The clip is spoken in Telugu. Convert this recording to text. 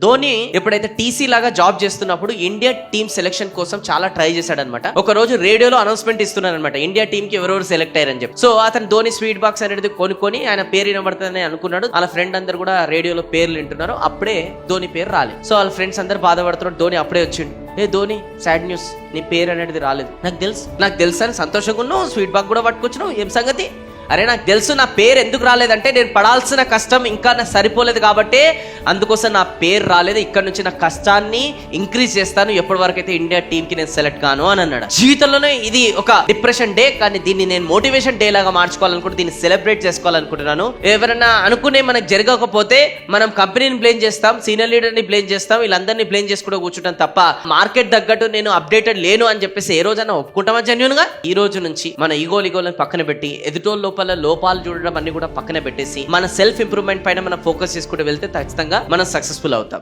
ధోని ఎప్పుడైతే టీసీ లాగా జాబ్ చేస్తున్నప్పుడు ఇండియా టీమ్ సెలెక్షన్ కోసం చాలా ట్రై చేశాడు అనమాట. ఒక రోజు రేడియోలో అనౌన్స్మెంట్ ఇస్తున్నాడు అనమాట, ఇండియా టీమ్ కి ఎవరెవరు సెలెక్ట్ అయ్యారని చెప్పి. సో అతను ధోని స్వీట్ బాక్స్ అనేది కొనుక్కొని ఆయన పేరు వినబడుతుందని అనుకున్నాడు. వాళ్ళ ఫ్రెండ్ అందరు కూడా రేడియోలో పేర్లు వింటున్నారు. అప్పుడే ధోని పేరు రాలేదు. సో వాళ్ళ ఫ్రెండ్స్ అందరు బాధపడుతున్నారు. ధోని అప్పుడే వచ్చిండు. ఏ ధోని, సాడ్ న్యూస్, నీ పేరు అనేది రాలేదు. నాకు తెలుసు అని సంతోషంగా ఉన్నావు. స్వీట్ బాక్స్ కూడా పట్టుకొచ్చినావు, ఏం సంగతి? అరే నాకు తెలుసు నా పేరు ఎందుకు రాలేదంటే నేను పడాల్సిన కష్టం ఇంకా నాకు సరిపోలేదు కాబట్టి అందుకోసం నా పేరు రాలేదు. ఇక్కడ నుంచి నా కష్టాన్ని ఇంక్రీజ్ చేస్తాను ఎప్పటి వరకు అయితే ఇండియా టీమ్ కి నేను సెలెక్ట్ కాను అని అన్నాడు. జీవితంలోనే ఇది ఒక డిప్రెషన్ డే, కానీ దీన్ని నేను మోటివేషన్ డే లాగా మార్చుకోవాలనుకుంటే దీన్ని సెలబ్రేట్ చేసుకోవాలనుకుంటున్నాను. ఎవరైనా అనుకునే మనకు జరగకపోతే మనం కంపెనీని బ్లేమ్ చేస్తాం, సీనియర్ లీడర్ ని బ్లేమ్ చేస్తాం, వీళ్ళందరినీ బ్లేమ్ చేసుకుంటూ కూర్చుంటాం తప్ప మార్కెట్ తగ్గట్టు నేను అప్డేటెడ్ లేను అని చెప్పేసి ఏ రోజైనా ఒప్పుకుంటామా జెన్యూన్ గా? ఈ రోజు నుంచి మన ఈగోలను పక్కన పెట్టి ఎదుటోళ్ళ లోపాలు చూడడం అన్ని కూడా పక్కన పెట్టేసి మన సెల్ఫ్ ఇంప్రూవ్మెంట్ పైన మనం ఫోకస్ చేసుకుంటూ వెళ్తే ఖచ్చితంగా మనం సక్సెస్ఫుల్ అవుతాం.